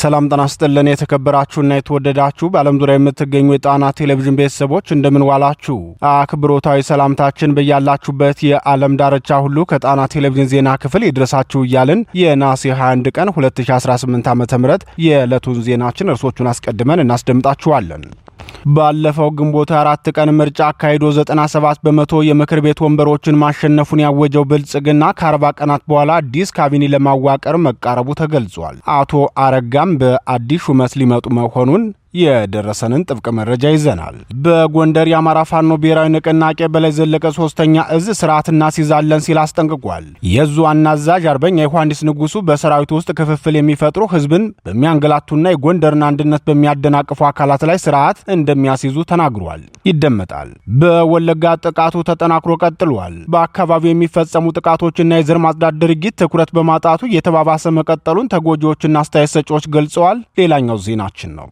ሰላም ጤና ይስጥልን የተከበራችሁና የተወደዳችሁ በዓለም ዙሪያ የምትገኙ የጣና ቴሌቪዥን ቤተሰቦች እንደምን ዋላችሁ። አክብሮታዊ ሰላምታችን በያላችሁበት የዓለም ዳርቻ ሁሉ ከጣና ቴሌቪዥን ዜና ክፍል ይድረሳችሁ እያልን የነሐሴ 21 ቀን 2018 ዓ.ም የዕለቱን ዜናችን እርሶቹን አስቀድመን እናስደምጣችኋለን። ባለፈው ግንቦት 4 ቀን ምርጫ አካሂዶ 97 በመቶ የምክር ቤት ወንበሮችን ማሸነፉን ያወጀው ብልጽግና ከ40 ቀናት በኋላ አዲስ ካቢኔ ለማዋቀር መቃረቡ ተገልጿል። አቶ አረጋም በአዲስ ሹመት ሊመጡ መሆኑን የደረሰንን ጥብቅ መረጃ ይዘናል። በጎንደር የአማራ ፋኖ ብሔራዊ ንቅናቄ በላይ ዘለቀ 3ኛ እዝ ስርዓት እናስይዛለን ሲል አስጠንቅቋል። የዙ ዋና አዛዥ አርበኛ ዮሐንስ ንጉሱ በሰራዊቱ ውስጥ ክፍፍል የሚፈጥሩ ህዝብን በሚያንገላቱና የጎንደርን አንድነት በሚያደናቅፉ አካላት ላይ ስርዓት እንደሚያስይዙ ተናግሯል። ይደመጣል። በወለጋ ጥቃቱ ተጠናክሮ ቀጥሏል። በአካባቢው የሚፈጸሙ ጥቃቶችና የዘር ማጽዳት ድርጊት ትኩረት በማጣቱ እየተባባሰ መቀጠሉን ተጎጂዎችና አስተያየት ሰጪዎች ገልጸዋል። ሌላኛው ዜናችን ነው።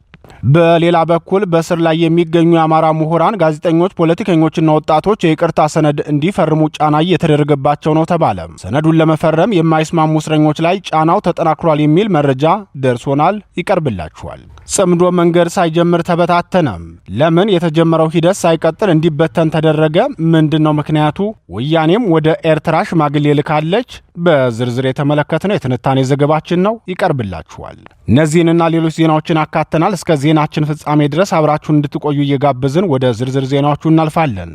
በሌላ በኩል በስር ላይ የሚገኙ የአማራ ምሁራን፣ ጋዜጠኞች፣ ፖለቲከኞችና ወጣቶች የይቅርታ ሰነድ እንዲፈርሙ ጫና እየተደረገባቸው ነው ተባለ። ሰነዱን ለመፈረም የማይስማሙ እስረኞች ላይ ጫናው ተጠናክሯል የሚል መረጃ ደርሶናል፣ ይቀርብላችኋል። ጽምዶ መንገድ ሳይጀምር ተበታተነም። ለምን የተጀመረው ሂደት ሳይቀጥል እንዲበተን ተደረገ? ምንድነው ምክንያቱ? ወያኔም ወደ ኤርትራ ሽማግሌ ልካለች። በዝርዝር የተመለከትነው የትንታኔ ዘገባችን ነው፣ ይቀርብላችኋል። እነዚህንና ሌሎች ዜናዎችን አካተናል። እስከ ዜናችን ፍጻሜ ድረስ አብራችሁን እንድትቆዩ እየጋበዝን ወደ ዝርዝር ዜናዎቹ እናልፋለን።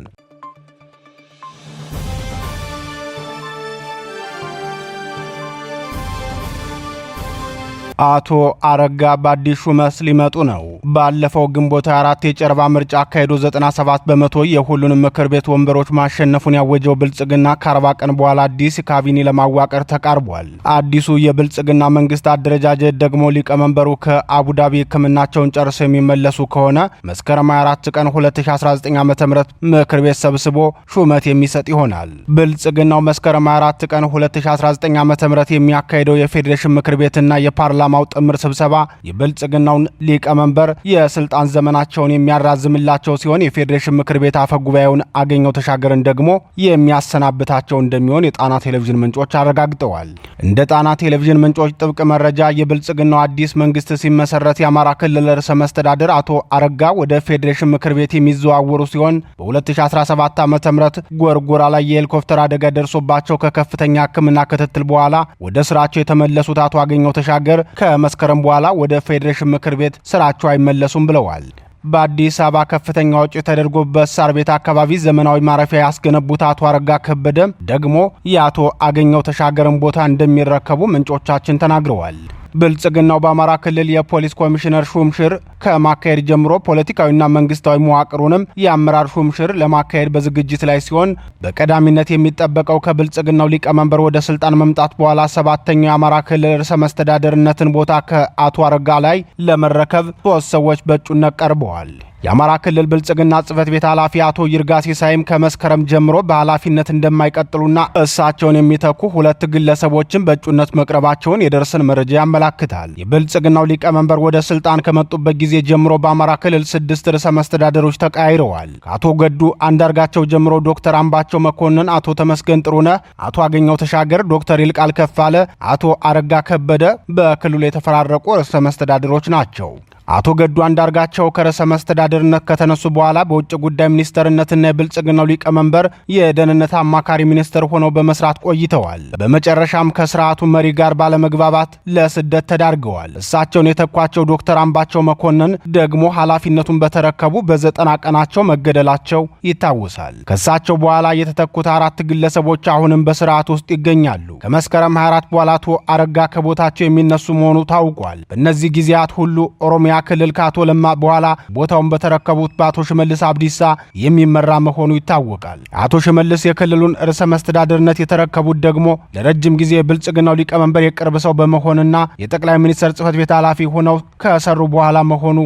አቶ አረጋ በአዲስ ሹመት ሊመጡ ነው። ባለፈው ግንቦት 4 የጨረባ ምርጫ አካሄዶ 97 በመቶ የሁሉንም ምክር ቤት ወንበሮች ማሸነፉን ያወጀው ብልጽግና ከ40 ቀን በኋላ አዲስ ካቢኔ ለማዋቀር ተቃርቧል። አዲሱ የብልጽግና መንግስት አደረጃጀት ደግሞ ሊቀመንበሩ ከአቡዳቢ ሕክምናቸውን ጨርሰው የሚመለሱ ከሆነ መስከረም 24 ቀን 2019 ዓ.ም ምክር ቤት ሰብስቦ ሹመት የሚሰጥ ይሆናል። ብልጽግናው መስከረም 24 ቀን 2019 ዓ.ም የሚያካሄደው የፌዴሬሽን ምክር ቤትና የፓርላማ ማው ጥምር ስብሰባ የብልጽግናውን ሊቀመንበር የስልጣን ዘመናቸውን የሚያራዝምላቸው ሲሆን የፌዴሬሽን ምክር ቤት አፈ ጉባኤውን አገኘው ተሻገርን ደግሞ የሚያሰናብታቸው እንደሚሆን የጣና ቴሌቪዥን ምንጮች አረጋግጠዋል። እንደ ጣና ቴሌቪዥን ምንጮች ጥብቅ መረጃ የብልጽግናው አዲስ መንግስት ሲመሰረት የአማራ ክልል ርዕሰ መስተዳድር አቶ አረጋ ወደ ፌዴሬሽን ምክር ቤት የሚዘዋወሩ ሲሆን በ2017 ዓ.ም ጎርጎራ ላይ የሄሊኮፕተር አደጋ ደርሶባቸው ከከፍተኛ ሕክምና ክትትል በኋላ ወደ ስራቸው የተመለሱት አቶ አገኘው ተሻገር ከመስከረም በኋላ ወደ ፌዴሬሽን ምክር ቤት ስራቸው አይመለሱም ብለዋል። በአዲስ አበባ ከፍተኛ ወጪ ተደርጎበት ሳር ቤት አካባቢ ዘመናዊ ማረፊያ ያስገነቡት አቶ አረጋ ከበደ ደግሞ የአቶ አገኘው ተሻገርን ቦታ እንደሚረከቡ ምንጮቻችን ተናግረዋል። ብልጽግናው በአማራ ክልል የፖሊስ ኮሚሽነር ሹምሽር ከማካሄድ ጀምሮ ፖለቲካዊና መንግስታዊ መዋቅሩንም የአመራር ሹምሽር ለማካሄድ በዝግጅት ላይ ሲሆን በቀዳሚነት የሚጠበቀው ከብልጽግናው ሊቀመንበር ወደ ስልጣን መምጣት በኋላ 7ኛው የአማራ ክልል ርዕሰ መስተዳደርነትን ቦታ ከአቶ አረጋ ላይ ለመረከብ 3 ሰዎች በእጩነት ቀርበዋል። የአማራ ክልል ብልጽግና ጽህፈት ቤት ኃላፊ አቶ ይርጋ ሲሳይም ከመስከረም ጀምሮ በኃላፊነት እንደማይቀጥሉና እሳቸውን የሚተኩ 2 ግለሰቦችን በእጩነት መቅረባቸውን የደረሰን መረጃ ያመላክታል። የብልጽግናው ሊቀመንበር ወደ ስልጣን ከመጡበት ጊዜ ጀምሮ በአማራ ክልል 6 ርዕሰ መስተዳደሮች ተቀያይረዋል። ከአቶ ገዱ አንዳርጋቸው ጀምሮ ዶክተር አምባቸው መኮንን፣ አቶ ተመስገን ጥሩነህ፣ አቶ አገኘው ተሻገር፣ ዶክተር ይልቃል ከፋለ፣ አቶ አረጋ ከበደ በክልሉ የተፈራረቁ ርዕሰ መስተዳደሮች ናቸው። አቶ ገዱ አንዳርጋቸው ከርዕሰ መስተዳድርነት ከተነሱ በኋላ በውጭ ጉዳይ ሚኒስተርነትና የብልጽግናው ሊቀመንበር የደህንነት አማካሪ ሚኒስትር ሆነው በመስራት ቆይተዋል። በመጨረሻም ከስርዓቱ መሪ ጋር ባለመግባባት ለስደት ተዳርገዋል። እሳቸውን የተኳቸው ዶክተር አምባቸው መኮንን ደግሞ ኃላፊነቱን በተረከቡ በ90 ቀናቸው መገደላቸው ይታወሳል። ከእሳቸው በኋላ የተተኩት 4 ግለሰቦች አሁንም በስርዓት ውስጥ ይገኛሉ። ከመስከረም 24 በኋላ አቶ አረጋ ከቦታቸው የሚነሱ መሆኑ ታውቋል። በእነዚህ ጊዜያት ሁሉ ኦሮሚያ ክልል ከአቶ ለማ በኋላ ቦታውን በተረከቡት በአቶ ሽመልስ አብዲሳ የሚመራ መሆኑ ይታወቃል። አቶ ሽመልስ የክልሉን ርዕሰ መስተዳድርነት የተረከቡት ደግሞ ለረጅም ጊዜ የብልጽግናው ሊቀመንበር የቅርብ ሰው በመሆንና የጠቅላይ ሚኒስትር ጽህፈት ቤት ኃላፊ ሆነው ከሰሩ በኋላ መሆኑ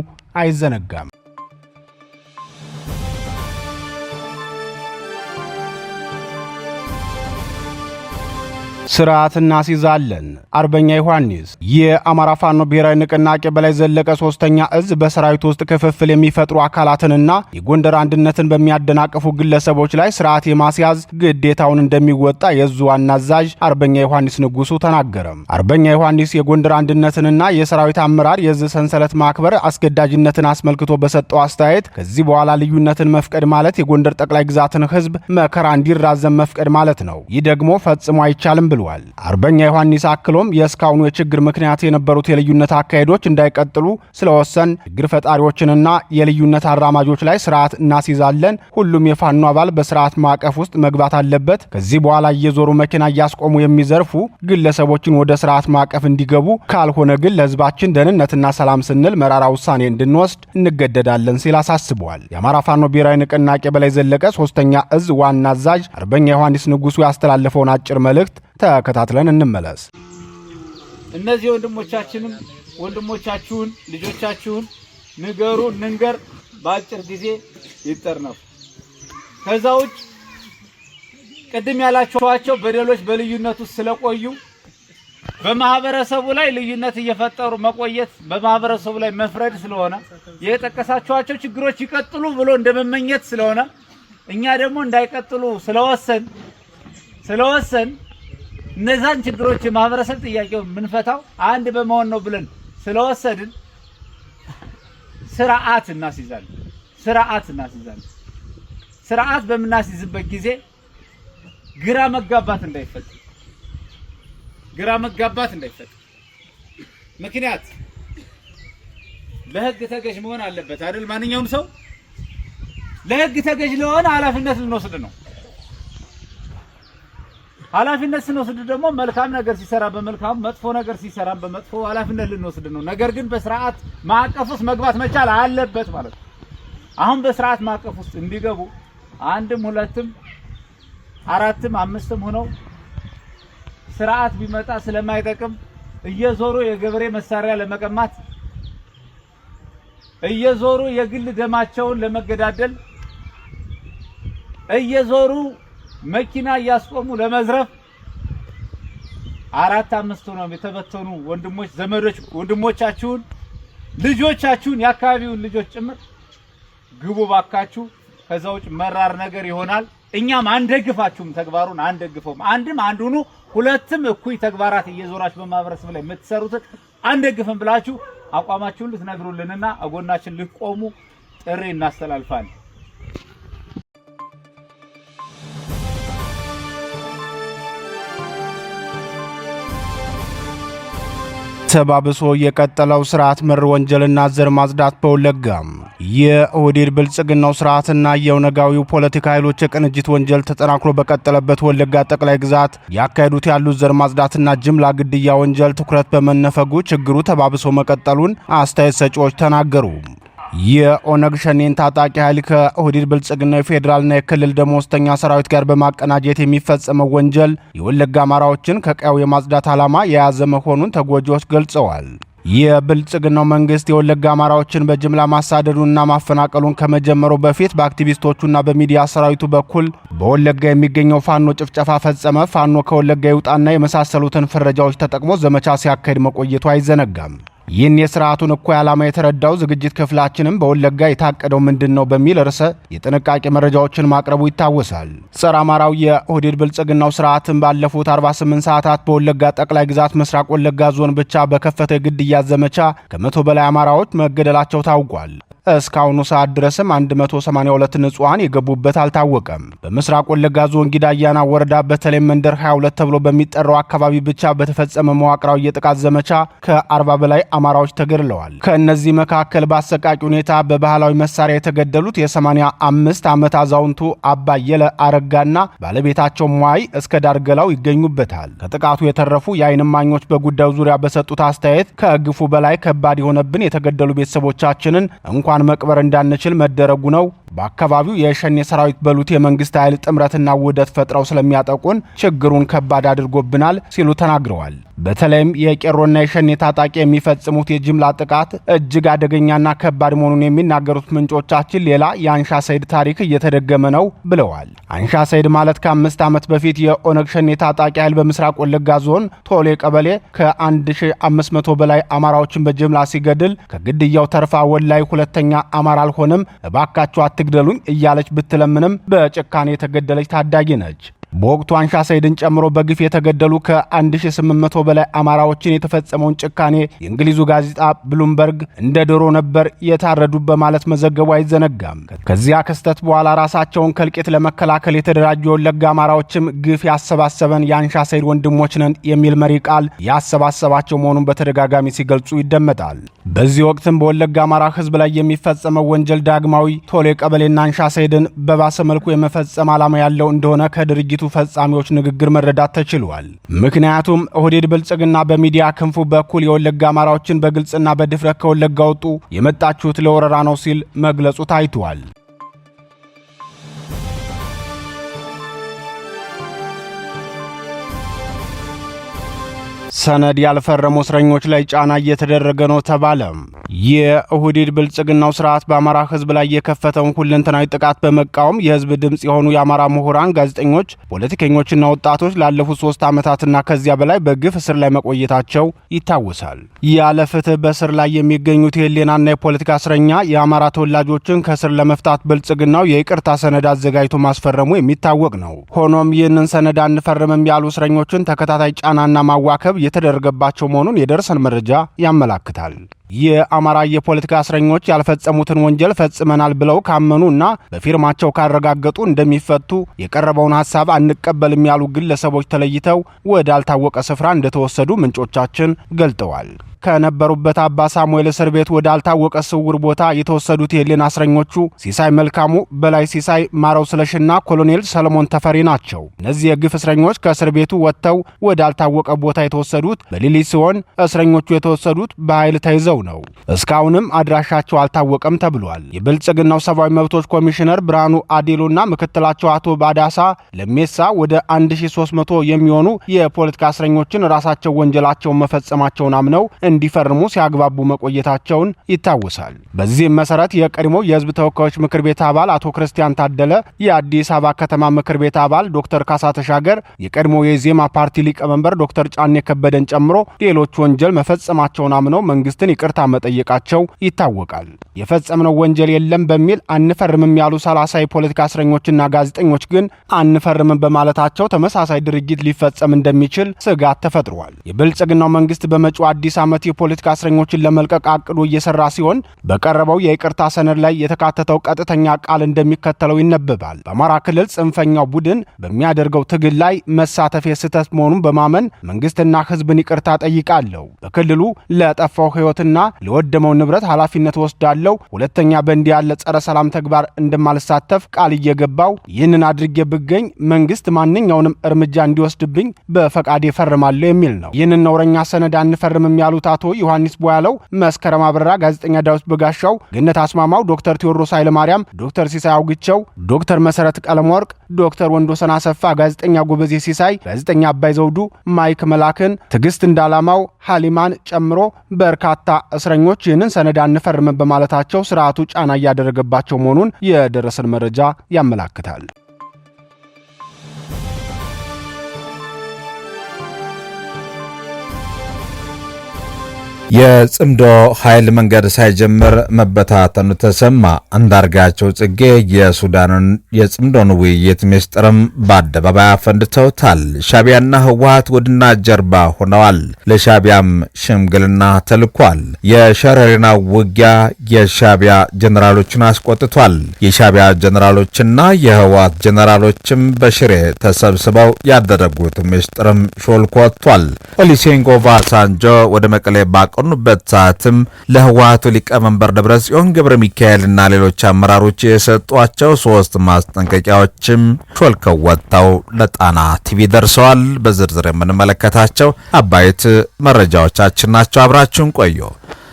አይዘነጋም። ስርዓት እናስይዛለን። አርበኛ ዮሐንስ የአማራ ፋኖ ብሔራዊ ንቅናቄ በላይ ዘለቀ ሶስተኛ እዝ በሰራዊት ውስጥ ክፍፍል የሚፈጥሩ አካላትንና የጎንደር አንድነትን በሚያደናቅፉ ግለሰቦች ላይ ስርዓት የማስያዝ ግዴታውን እንደሚወጣ የዙ ዋና አዛዥ አርበኛ ዮሐንስ ንጉሱ ተናገረ። አርበኛ ዮሐንስ የጎንደር አንድነትንና የሰራዊት አመራር የእዝ ሰንሰለት ማክበር አስገዳጅነትን አስመልክቶ በሰጠው አስተያየት ከዚህ በኋላ ልዩነትን መፍቀድ ማለት የጎንደር ጠቅላይ ግዛትን ህዝብ መከራ እንዲራዘም መፍቀድ ማለት ነው። ይህ ደግሞ ፈጽሞ አይቻልም ብሏል። አርበኛ ዮሐንስ አክሎም የእስካሁኑ የችግር ምክንያት የነበሩት የልዩነት አካሄዶች እንዳይቀጥሉ ስለወሰን ችግር ፈጣሪዎችንና የልዩነት አራማጆች ላይ ስርዓት እናስይዛለን። ሁሉም የፋኖ አባል በስርዓት ማዕቀፍ ውስጥ መግባት አለበት። ከዚህ በኋላ እየዞሩ መኪና እያስቆሙ የሚዘርፉ ግለሰቦችን ወደ ስርዓት ማዕቀፍ እንዲገቡ፣ ካልሆነ ግን ለህዝባችን ደህንነትና ሰላም ስንል መራራ ውሳኔ እንድንወስድ እንገደዳለን ሲል አሳስበዋል። የአማራ ፋኖ ብሔራዊ ንቅናቄ በላይ ዘለቀ ሶስተኛ እዝ ዋና አዛዥ አርበኛ ዮሐንስ ንጉሱ ያስተላለፈውን አጭር መልእክት ተከታትለን እንመለስ። እነዚህ ወንድሞቻችሁን ልጆቻችሁን ንገሩ እንንገር፣ በአጭር ጊዜ ይጠርነፉ። ከዛ ውጭ ቅድም ያላችኋቸው በደሎች በልዩነቱ ስለቆዩ በማህበረሰቡ ላይ ልዩነት እየፈጠሩ መቆየት በማህበረሰቡ ላይ መፍረድ ስለሆነ የጠቀሳችኋቸው ችግሮች ይቀጥሉ ብሎ እንደመመኘት ስለሆነ እኛ ደግሞ እንዳይቀጥሉ ስለወሰን እነዛን ችግሮች የማህበረሰብ ጥያቄውን ምንፈታው አንድ በመሆን ነው ብለን ስለወሰድን ስርዓት እናስይዛለን። ስርዓት በምናስይዝበት ጊዜ ግራ መጋባት እንዳይፈጠር ምክንያት ለህግ ተገዥ መሆን አለበት አይደል? ማንኛውም ሰው ለህግ ተገዥ ለሆነ ኃላፊነት ልንወስድ ነው። ኃላፊነት ስንወስድ ደግሞ መልካም ነገር ሲሰራ በመልካም መጥፎ ነገር ሲሰራ በመጥፎ ኃላፊነት ልንወስድ ነው። ነገር ግን በስርዓት ማዕቀፍ ውስጥ መግባት መቻል አለበት ማለት ነው። አሁን በስርዓት ማዕቀፍ ውስጥ እንዲገቡ አንድም ሁለትም አራትም አምስትም ሆነው ስርዓት ቢመጣ ስለማይጠቅም እየዞሩ የገበሬ መሳሪያ ለመቀማት እየዞሩ የግል ደማቸውን ለመገዳደል እየዞሩ መኪና እያስቆሙ ለመዝረፍ አራት አምስት ነው የተበተኑ ወንድሞች ዘመዶች ወንድሞቻችሁን ልጆቻችሁን የአካባቢውን ልጆች ጭምር ግቡ ባካችሁ። ከዛ ውጭ መራር ነገር ይሆናል። እኛም አንደግፋችሁም፣ ተግባሩን አንደግፈውም። አንድ ሁኑ፣ ሁለትም እኩይ ተግባራት እየዞራችሁ በማህበረሰብ ላይ የምትሰሩትን አንደግፍም ብላችሁ አቋማችሁን ልትነግሩልንና አጎናችን ልትቆሙ ጥሪ እናስተላልፋለን። ተባብሶ የቀጠለው ስርዓት መር ወንጀልና ዘር ማጽዳት በወለጋም የኦህዴድ ብልጽግናው ስርዓትና የኦነጋዊው ፖለቲካ ኃይሎች የቅንጅት ወንጀል ተጠናክሮ በቀጠለበት ወለጋ ጠቅላይ ግዛት ያካሄዱት ያሉት ዘር ማጽዳትና ጅምላ ግድያ ወንጀል ትኩረት በመነፈጉ ችግሩ ተባብሶ መቀጠሉን አስተያየት ሰጪዎች ተናገሩ። የኦነግ ሸኔን ታጣቂ ኃይል ከኦህዴድ ብልጽግና የፌዴራልና የክልል ደሞዝተኛ ሰራዊት ጋር በማቀናጀት የሚፈጸመው ወንጀል የወለጋ አማራዎችን ከቀያው የማጽዳት ዓላማ የያዘ መሆኑን ተጎጂዎች ገልጸዋል። የብልጽግናው መንግስት የወለጋ አማራዎችን በጅምላ ማሳደዱንና ማፈናቀሉን ከመጀመሩ በፊት በአክቲቪስቶቹና በሚዲያ ሰራዊቱ በኩል በወለጋ የሚገኘው ፋኖ ጭፍጨፋ ፈጸመ፣ ፋኖ ከወለጋ ይውጣና የመሳሰሉትን ፍረጃዎች ተጠቅሞ ዘመቻ ሲያካሄድ መቆየቱ አይዘነጋም። ይህን የስርዓቱን እኩይ ዓላማ የተረዳው ዝግጅት ክፍላችንም በወለጋ የታቀደው ምንድነው በሚል ርዕሰ የጥንቃቄ መረጃዎችን ማቅረቡ ይታወሳል። ጸረ አማራው የኦህዴድ ብልጽግናው ስርዓትን ባለፉት 48 ሰዓታት በወለጋ ጠቅላይ ግዛት ምስራቅ ወለጋ ዞን ብቻ በከፈተ የግድያ ዘመቻ ከ100 በላይ አማራዎች መገደላቸው ታውቋል። እስካሁኑ ሰዓት ድረስም 182 ንጹሃን የገቡበት አልታወቀም። በምስራቅ ወለጋ ዞን ጊዳያና ወረዳ በተለይ መንደር 22 ተብሎ በሚጠራው አካባቢ ብቻ በተፈጸመ መዋቅራዊ የጥቃት ዘመቻ ከ40 በላይ አማራዎች ተገድለዋል። ከእነዚህ መካከል በአሰቃቂ ሁኔታ በባህላዊ መሳሪያ የተገደሉት የ85 ዓመት አዛውንቱ አባየለ አረጋና ባለቤታቸው ሟይ እስከ ዳርገላው ይገኙበታል። ከጥቃቱ የተረፉ የዓይን እማኞች በጉዳዩ ዙሪያ በሰጡት አስተያየት ከግፉ በላይ ከባድ የሆነብን የተገደሉ ቤተሰቦቻችንን እንኳን መቅበር እንዳንችል መደረጉ ነው። በአካባቢው የሸኔ ሰራዊት በሉት የመንግስት ኃይል ጥምረትና ውህደት ፈጥረው ስለሚያጠቁን ችግሩን ከባድ አድርጎብናል ሲሉ ተናግረዋል። በተለይም የቄሮና የሸኔ ታጣቂ የሚፈጽሙት የጅምላ ጥቃት እጅግ አደገኛና ከባድ መሆኑን የሚናገሩት ምንጮቻችን ሌላ የአንሻ ሰይድ ታሪክ እየተደገመ ነው ብለዋል። አንሻ ሰይድ ማለት ከ5 ዓመት በፊት የኦነግ ሸኔ ታጣቂ ኃይል በምስራቅ ወለጋ ዞን ቶሌ ቀበሌ ከ1500 በላይ አማራዎችን በጅምላ ሲገድል ከግድያው ተርፋ ወላይ ሁለተኛ አማራ አልሆንም እባካችሁ አትግደሉኝ እያለች ብትለምንም በጭካኔ የተገደለች ታዳጊ ነች። በወቅቱ አንሻ ሰይድን ጨምሮ በግፍ የተገደሉ ከ1800 በላይ አማራዎችን የተፈጸመውን ጭካኔ የእንግሊዙ ጋዜጣ ብሉምበርግ እንደ ዶሮ ነበር የታረዱ በማለት መዘገቡ አይዘነጋም። ከዚያ ክስተት በኋላ ራሳቸውን ከልቂት ለመከላከል የተደራጁ የወለጋ አማራዎችም ግፍ ያሰባሰበን የአንሻ ሰይድ ወንድሞች ነን የሚል መሪ ቃል ያሰባሰባቸው መሆኑን በተደጋጋሚ ሲገልጹ ይደመጣል። በዚህ ወቅትም በወለጋ አማራ ህዝብ ላይ የሚፈጸመው ወንጀል ዳግማዊ ቶሌ ቀበሌና አንሻ ሰይድን በባሰ መልኩ የመፈጸም ዓላማ ያለው እንደሆነ ከድርጊቱ ፈጻሚዎች ንግግር መረዳት ተችሏል። ምክንያቱም ኦህዴድ ብልጽግና በሚዲያ ክንፉ በኩል የወለጋ አማራዎችን በግልጽና በድፍረት ከወለጋ ወጡ የመጣችሁት ለወረራ ነው ሲል መግለጹ ታይቷል። ሰነድ ያልፈረሙ እስረኞች ላይ ጫና እየተደረገ ነው ተባለ። የኦህዴድ ብልጽግናው ስርዓት በአማራ ህዝብ ላይ የከፈተውን ሁለንተናዊ ጥቃት በመቃወም የህዝብ ድምጽ የሆኑ የአማራ ምሁራን፣ ጋዜጠኞች፣ ፖለቲከኞችና ወጣቶች ላለፉት 3 ዓመታትና ከዚያ በላይ በግፍ እስር ላይ መቆየታቸው ይታወሳል። ያለ ፍትህ በእስር ላይ የሚገኙት የህሊናና የፖለቲካ እስረኛ የአማራ ተወላጆችን ከእስር ለመፍታት ብልጽግናው የይቅርታ ሰነድ አዘጋጅቶ ማስፈረሙ የሚታወቅ ነው። ሆኖም ይህንን ሰነድ አንፈርምም ያሉ እስረኞችን ተከታታይ ጫናና ማዋከብ የተደረገባቸው መሆኑን የደረሰን መረጃ ያመላክታል። የአማራ የፖለቲካ እስረኞች ያልፈጸሙትን ወንጀል ፈጽመናል ብለው ካመኑና በፊርማቸው ካረጋገጡ እንደሚፈቱ የቀረበውን ሐሳብ አንቀበልም ያሉ ግለሰቦች ተለይተው ወዳልታወቀ ስፍራ እንደተወሰዱ ምንጮቻችን ገልጠዋል። ከነበሩበት አባ ሳሙኤል እስር ቤት ወዳልታወቀ ስውር ቦታ የተወሰዱት የህሊና እስረኞቹ ሲሳይ መልካሙ፣ በላይ ሲሳይ፣ ማረው ስለሽና ኮሎኔል ሰለሞን ተፈሪ ናቸው። እነዚህ የግፍ እስረኞች ከእስር ቤቱ ወጥተው ወዳልታወቀ ቦታ የተወሰዱት በሌሊት ሲሆን እስረኞቹ የተወሰዱት በኃይል ተይዘው ነው። እስካሁንም አድራሻቸው አልታወቀም ተብሏል። የብልጽግናው ሰብአዊ መብቶች ኮሚሽነር ብርሃኑ አዴሎና ምክትላቸው አቶ ባዳሳ ለሜሳ ወደ 1300 የሚሆኑ የፖለቲካ እስረኞችን ራሳቸው ወንጀላቸውን መፈጸማቸውን አምነው እንዲፈርሙ ሲያግባቡ መቆየታቸውን ይታወሳል። በዚህም መሰረት የቀድሞው የህዝብ ተወካዮች ምክር ቤት አባል አቶ ክርስቲያን ታደለ፣ የአዲስ አበባ ከተማ ምክር ቤት አባል ዶክተር ካሳ ተሻገር፣ የቀድሞው የዜማ ፓርቲ ሊቀመንበር ዶክተር ጫኔ ከበደን ጨምሮ ሌሎች ወንጀል መፈጸማቸውን አምነው መንግስትን ይቅርታ መጠየቃቸው ይታወቃል። የፈጸምነው ወንጀል የለም በሚል አንፈርምም ያሉ 30 የፖለቲካ እስረኞችና ጋዜጠኞች ግን አንፈርምም በማለታቸው ተመሳሳይ ድርጊት ሊፈጸም እንደሚችል ስጋት ተፈጥሯል። የብልጽግናው መንግስት በመጪው አዲስ ዓመት የፖለቲካ እስረኞችን ለመልቀቅ አቅዶ እየሰራ ሲሆን በቀረበው የይቅርታ ሰነድ ላይ የተካተተው ቀጥተኛ ቃል እንደሚከተለው ይነበባል። በአማራ ክልል ጽንፈኛው ቡድን በሚያደርገው ትግል ላይ መሳተፍ የስህተት መሆኑን በማመን መንግስትና ህዝብን ይቅርታ ጠይቃለሁ። በክልሉ ለጠፋው ህይወትና ለወደመው ንብረት ኃላፊነት ወስዳለሁ። ሁለተኛ በእንዲህ ያለ ጸረ ሰላም ተግባር እንደማልሳተፍ ቃል እየገባው ይህንን አድርጌ ብገኝ መንግስት ማንኛውንም እርምጃ እንዲወስድብኝ በፈቃዴ ፈርማለሁ የሚል ነው። ይህንን ነውረኛ ሰነድ አንፈርምም ያሉት አቶ ዮሐንስ ቦያለው፣ መስከረም አበራ፣ ጋዜጠኛ ዳዊት በጋሻው፣ ገነት አስማማው፣ ዶክተር ቴዎድሮስ ኃይለማርያም፣ ዶክተር ሲሳይ አውግቸው፣ ዶክተር መሰረት ቀለመወርቅ፣ ዶክተር ወንዶሰን አሰፋ፣ ጋዜጠኛ ጎበዜ ሲሳይ፣ ጋዜጠኛ አባይ ዘውዱ፣ ማይክ መላክን፣ ትዕግስት እንዳላማው፣ ሐሊማን ጨምሮ በርካታ እስረኞች ይህንን ሰነድ አንፈርምም በማለታቸው ስርዓቱ ጫና እያደረገባቸው መሆኑን የደረሰን መረጃ ያመላክታል። የጽምዶ ኃይል መንገድ ሳይጀምር መበታተኑ ተሰማ። አንዳርጋቸው ጽጌ የሱዳንን የጽምዶን ውይይት ምስጢርም በአደባባይ አፈንድተውታል። ሻቢያና ህወሓት ወድና ጀርባ ሆነዋል። ለሻቢያም ሽምግልና ተልኳል። የሸረሪና ውጊያ የሻቢያ ጀነራሎችን አስቆጥቷል። የሻቢያ ጀነራሎችና የህወሓት ጀነራሎችም በሽሬ ተሰብስበው ያደረጉት ምስጢርም ሾልኮ ወጥቷል። ኦሉሴጉን ኦባሳንጆ ወደ መቀሌ ኑበት ሰዓትም ለህወሓቱ ሊቀመንበር ደብረጽዮን ገብረ ሚካኤልና ሌሎች አመራሮች የሰጧቸው 3 ማስጠንቀቂያዎችም ሾልከው ወጥተው ለጣና ቲቪ ደርሰዋል። በዝርዝር የምንመለከታቸው አባይት መረጃዎቻችን ናቸው። አብራችሁን ቆዩ።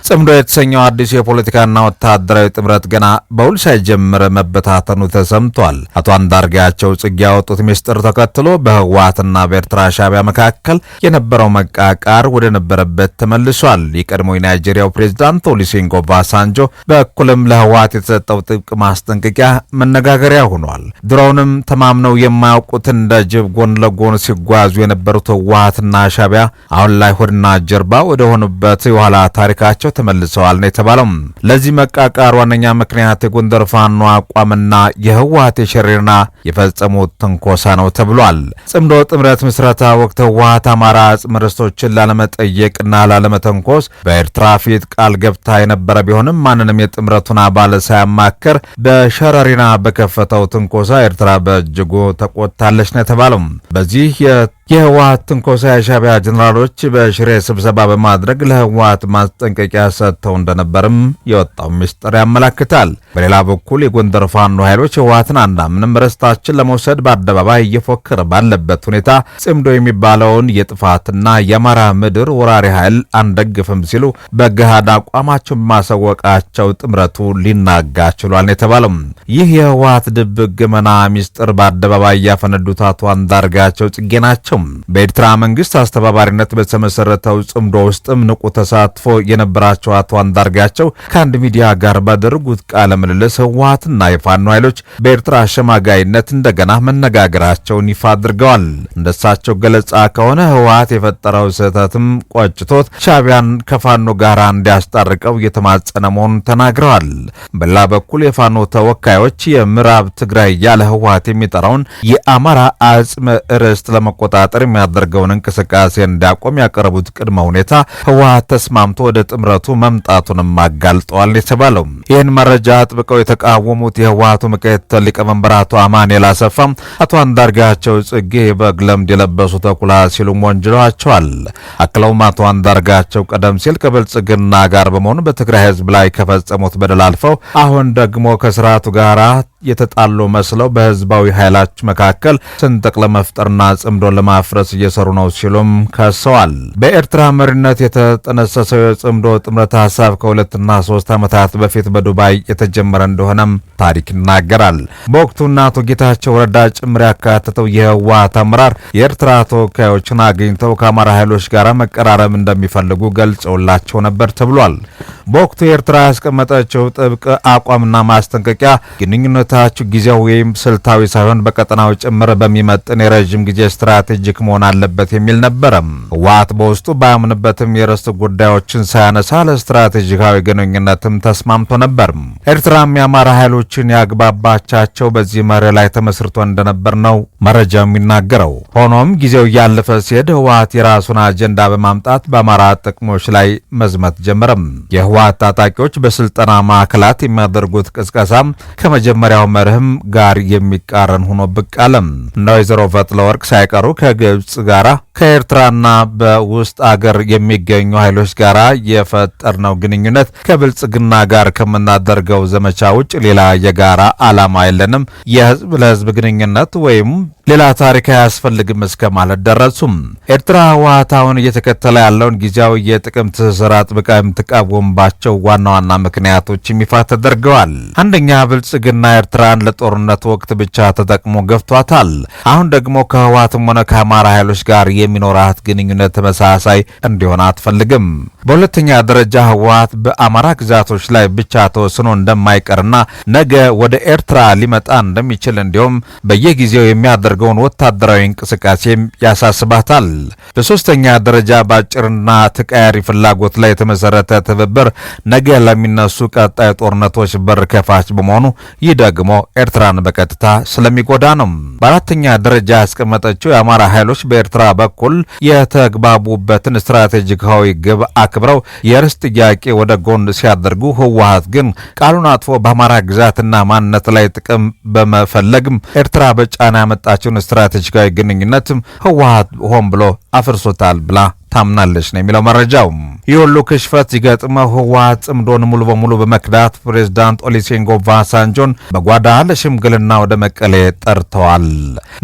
ጽምዶ የተሰኘው አዲሱ የፖለቲካና ወታደራዊ ጥምረት ገና በውል ሳይጀምር መበታተኑ ተሰምቷል። አቶ አንዳርጋቸው ጽጌ ያወጡት ሚስጥር ተከትሎ በህወሓትና በኤርትራ ሻዕቢያ መካከል የነበረው መቃቃር ወደ ነበረበት ተመልሷል። የቀድሞ የናይጄሪያው ፕሬዝዳንት ኦሉሴጉን ኦባሳንጆ በኩልም ለህወሓት የተሰጠው ጥብቅ ማስጠንቀቂያ መነጋገሪያ ሆኗል። ድሮውንም ተማምነው የማያውቁት እንደ ጅብ ጎን ለጎን ሲጓዙ የነበሩት ህወሓትና ሻዕቢያ አሁን ላይ ሆድና ጀርባ ወደ ሆኑበት የኋላ ታሪካቸው ተመልሰዋል ነው የተባለው። ለዚህ መቃቃር ዋነኛ ምክንያት የጎንደር ፋኖ አቋምና የህወሓት የሸሪርና የፈጸሙት ትንኮሳ ነው ተብሏል። ጽምዶ ጥምረት ምስረታ ወቅት ህወሓት አማራ አጽመ ርስቶችን ላለመጠየቅና ላለመተንኮስ በኤርትራ ፊት ቃል ገብታ የነበረ ቢሆንም ማንንም የጥምረቱን አባል ሳያማከር በሸረሪና በከፈተው ትንኮሳ ኤርትራ በእጅጉ ተቆጥታለች ነው የተባለው። በዚህ የህወሓት ትንኮሳ የሻዕቢያ ጀነራሎች በሽሬ ስብሰባ በማድረግ ለህወሓት ማስጠንቀቂያ ሰጥተው እንደነበርም የወጣው ምስጢር ያመለክታል። በሌላ በኩል የጎንደር ፋኖ ኃይሎች ህወሓትን አናምንም፣ ርስታችን ለመውሰድ በአደባባይ እየፎከረ ባለበት ሁኔታ ጽምዶ የሚባለውን የጥፋትና የአማራ ምድር ወራሪ ኃይል አንደግፍም ሲሉ በገሃድ አቋማቸውን በማሳወቃቸው ጥምረቱ ሊናጋ ችሏል የተባለው። ይህ የህወሓት ድብቅ ገመና ምስጢር በአደባባይ ያፈነዱት አቶ አንዳርጋቸው ጽጌ ናቸው። በኤርትራ መንግስት አስተባባሪነት በተመሰረተው ጽምዶ ውስጥም ንቁ ተሳትፎ የነበራቸው አቶ አንዳርጋቸው ከአንድ ሚዲያ ጋር ባደረጉት ቃለ ምልልስ ህወሓትና የፋኖ ኃይሎች በኤርትራ አሸማጋይነት እንደገና መነጋገራቸውን ይፋ አድርገዋል። እንደሳቸው ገለጻ ከሆነ ህወሓት የፈጠረው ስህተትም ቆጭቶት ሻዕቢያን ከፋኖ ጋር እንዲያስታርቀው እየተማጸነ መሆኑን ተናግረዋል። በሌላ በኩል የፋኖ ተወካዮች የምዕራብ ትግራይ ያለ ህወሓት የሚጠራውን የአማራ አጽመ ርስት ለመቆጣጠር የሚያደርገውን እንቅስቃሴ እንዲያቆም ያቀረቡት ቅድመ ሁኔታ ህወሓት ተስማምቶ ወደ ጥምረቱ መምጣቱንም አጋልጠዋል የተባለው። ይህን መረጃ አጥብቀው የተቃወሙት የህወሓቱ ምክትል ሊቀመንበር አቶ አማኑኤል አሰፋ አቶ አንዳርጋቸው ጽጌ በግ ለምድ የለበሱ ተኩላ ሲሉም ወንጅለዋቸዋል። አክለውም አቶ አንዳርጋቸው ቀደም ሲል ከብልጽግና ጋር በመሆኑ በትግራይ ህዝብ ላይ ከፈጸሙት በደል አልፈው አሁን ደግሞ ከስርዓቱ ጋር የተጣሉ መስለው በህዝባዊ ኃይላች መካከል ስንጥቅ ለመፍጠርና ጽምዶ ለማፍረስ እየሰሩ ነው ሲሉም ከሰዋል። በኤርትራ መሪነት የተጠነሰሰው የጽምዶ ጥምረት ሐሳብ ከ2 እና 3 ዓመታት በፊት በዱባይ የተጀመረ እንደሆነም ታሪክ ይናገራል። በወቅቱና አቶ ጌታቸው ረዳ ጭምር ያካተተው የህወሓት አመራር የኤርትራ ተወካዮችን አግኝተው ከአማራ ኃይሎች ጋር መቀራረብ እንደሚፈልጉ ገልጸውላቸው ነበር ተብሏል። በወቅቱ ኤርትራ ያስቀመጠችው ጥብቅ አቋምና ማስጠንቀቂያ ግንኙነታችሁ ጊዜያዊ ወይም ስልታዊ ሳይሆን በቀጠናው ጭምር በሚመጥን የረዥም ጊዜ ስትራቴጂክ መሆን አለበት የሚል ነበረ። ህወሓት በውስጡ ባያምንበትም የርስት ጉዳዮችን ሳያነሳ ለስትራቴጂካዊ ግንኙነትም ተስማምቶ ነበር። ኤርትራም የአማራ ኃይሎችን ያግባባቻቸው በዚህ መርህ ላይ ተመስርቶ እንደነበር ነው መረጃው የሚናገረው። ሆኖም ጊዜው እያለፈ ሲሄድ ህወሓት የራሱን አጀንዳ በማምጣት በአማራ ጥቅሞች ላይ መዝመት ጀመረም። የህወሓት ታጣቂዎች በስልጠና ማዕከላት የሚያደርጉት ቅስቀሳም ከመጀመሪያው መርህም ጋር የሚቃረን ሆኖ ብቅ አለም። እነ ወይዘሮ ፈትለወርቅ ሳይቀሩ ከግብጽ ጋራ ከኤርትራና በውስጥ አገር የሚገኙ ኃይሎች ጋር የፈጠርነው ግንኙነት ከብልጽግና ጋር ከምናደርገው ዘመቻ ውጭ ሌላ የጋራ ዓላማ የለንም፣ የህዝብ ለህዝብ ግንኙነት ወይም ሌላ ታሪክ አያስፈልግም እስከ ማለት ደረሱም። ኤርትራ ህወሓት አሁን እየተከተለ ያለውን ጊዜያዊ የጥቅም ትስስር አጥብቃ የምትቃወምባቸው ዋና ዋና ምክንያቶች ይፋ ተደርገዋል። አንደኛ፣ ብልጽግና ኤርትራን ለጦርነት ወቅት ብቻ ተጠቅሞ ገፍቷታል። አሁን ደግሞ ከህወሓትም ሆነ ከአማራ ኃይሎች ጋር የሚኖራት ግንኙነት ተመሳሳይ እንዲሆን አትፈልግም። በሁለተኛ ደረጃ ህወሓት በአማራ ግዛቶች ላይ ብቻ ተወስኖ እንደማይቀርና ነገ ወደ ኤርትራ ሊመጣ እንደሚችል እንዲሁም በየጊዜው የሚያደርገውን ወታደራዊ እንቅስቃሴም ያሳስባታል። በሶስተኛ ደረጃ በአጭርና ተቀያሪ ፍላጎት ላይ የተመሰረተ ትብብር ነገ ለሚነሱ ቀጣይ ጦርነቶች በር ከፋች በመሆኑ ይህ ደግሞ ኤርትራን በቀጥታ ስለሚጎዳ ነው። በአራተኛ ደረጃ ያስቀመጠችው የአማራ ኃይሎች በኤርትራ በኩል የተግባቡበትን ስትራቴጂካዊ ግብ አክብረው የርስት ጥያቄ ወደ ጎን ሲያደርጉ፣ ህወሓት ግን ቃሉን አጥፎ በአማራ ግዛትና ማንነት ላይ ጥቅም በመፈለግም ኤርትራ በጫና ያመጣችውን ስትራቴጂካዊ ግንኙነት ህወሓት ሆን ብሎ አፍርሶታል ብላ ታምናለች ነው የሚለው መረጃው። ይህ ሁሉ ክሽፈት ሲገጥመው ህወሓት ጽምዶን ሙሉ በሙሉ በመክዳት ፕሬዝዳንት ኦሉሴጉን ኦባሳንጆን በጓዳ ለሽምግልና ወደ መቀሌ ጠርተዋል።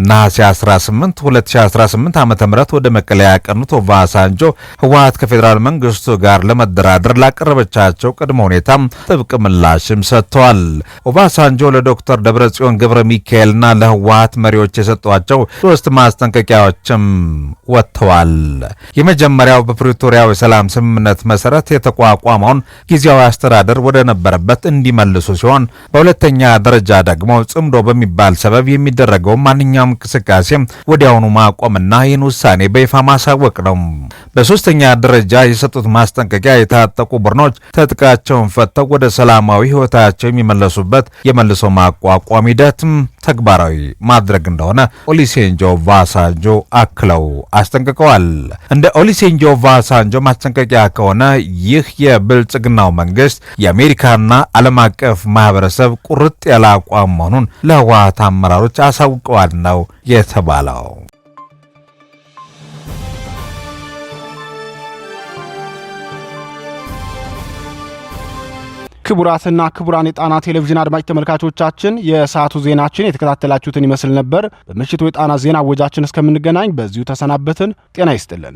ነሐሴ 18 2018 ዓ.ም ወደ መቀሌ ያቀኑት ኦባሳንጆ ህወሓት ከፌዴራል መንግስቱ ጋር ለመደራደር ላቀረበቻቸው ቅድመ ሁኔታ ጥብቅ ምላሽም ሰጥተዋል። ኦባሳንጆ ለዶክተር ደብረጽዮን ገብረ ሚካኤልና ለህወሓት መሪዎች የሰጧቸው 3 ማስጠንቀቂያዎችም ወጥተዋል። የመጀመሪያው በፕሪቶሪያው የሰላም ስምምነት መሰረት የተቋቋመውን ጊዜያዊ አስተዳደር ወደ ነበረበት እንዲመልሱ ሲሆን በሁለተኛ ደረጃ ደግሞ ጽምዶ በሚባል ሰበብ የሚደረገው ማንኛውም እንቅስቃሴ ወዲያውኑ ማቆምና ይህን ውሳኔ በይፋ ማሳወቅ ነው። በሶስተኛ ደረጃ የሰጡት ማስጠንቀቂያ የታጠቁ ቡድኖች ትጥቃቸውን ፈተው ወደ ሰላማዊ ህይወታቸው የሚመለሱበት የመልሶ ማቋቋም ሂደትም ተግባራዊ ማድረግ እንደሆነ ኦሉሴጉን ኦባሳንጆ አክለው አስጠንቅቀዋል። እንደ ኦሉሴጉን ኦባሳንጆ ማስጠንቀቂያ ከሆነ ይህ የብልጽግናው መንግስት የአሜሪካና ዓለም አቀፍ ማህበረሰብ ቁርጥ ያለ አቋም መሆኑን ለህወሓት አመራሮች አሳውቀዋል ነው የተባለው። ክቡራትና ክቡራን የጣና ቴሌቪዥን አድማጭ ተመልካቾቻችን የሰዓቱ ዜናችን የተከታተላችሁትን ይመስል ነበር። በምሽቱ የጣና ዜና ወጃችን እስከምንገናኝ በዚሁ ተሰናበትን። ጤና ይስጥልን።